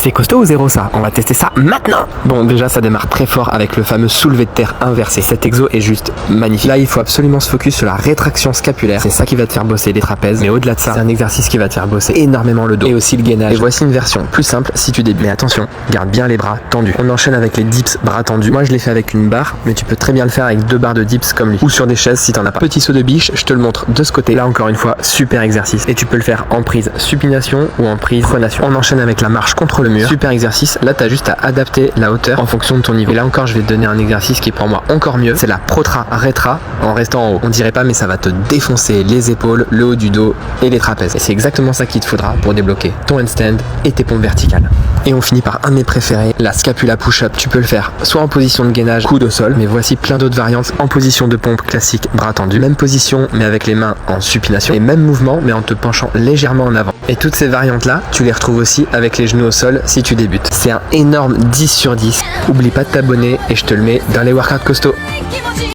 C'est costaud ou zéro ça? On va tester ça maintenant. Bon, déjà ça démarre très fort avec le fameux soulevé de terre inversé. Cet exo est juste magnifique. Là il faut absolument se focus sur la rétraction scapulaire. C'est ça qui va te faire bosser les trapèzes. Mais au-delà de ça, c'est un exercice qui va te faire bosser énormément le dos et aussi le gainage. Et voici une version plus simple si tu débutes. Mais attention, garde bien les bras tendus. On enchaîne avec les dips bras tendus. Moi je l'ai fait avec une barre, mais tu peux très bien le faire avec 2 barres de dips comme lui. Ou sur des chaises si t'en as pas. Petit saut de biche, je te le montre de ce côté. Là encore une fois, super exercice. Et tu peux le faire en prise supination ou en prise pronation. On enchaîne avec la marche contre le mur. Super exercice. Là t'as juste à adapter la hauteur en fonction de ton niveau. Et là encore je vais te donner un exercice qui est pour moi encore mieux. C'est la protra rétra en restant en haut. On dirait pas mais ça va te défoncer les épaules, le haut du dos et les trapèzes. Et c'est exactement ça qu'il te faudra pour débloquer ton handstand et tes pompes verticales. Et on finit par un de mes préférés, la scapula push-up. Tu peux le faire soit en position de gainage, coude au sol, mais voici plein d'autres variantes en position de pompe classique, bras tendus. Même position mais avec les mains en supination et même mouvement mais en te penchant légèrement en avant. Et toutes ces variantes là, tu les retrouves aussi avec les genoux au sol si tu débutes. C'est un énorme 10 sur 10. Oublie pas de t'abonner et je te le mets dans les workouts costauds.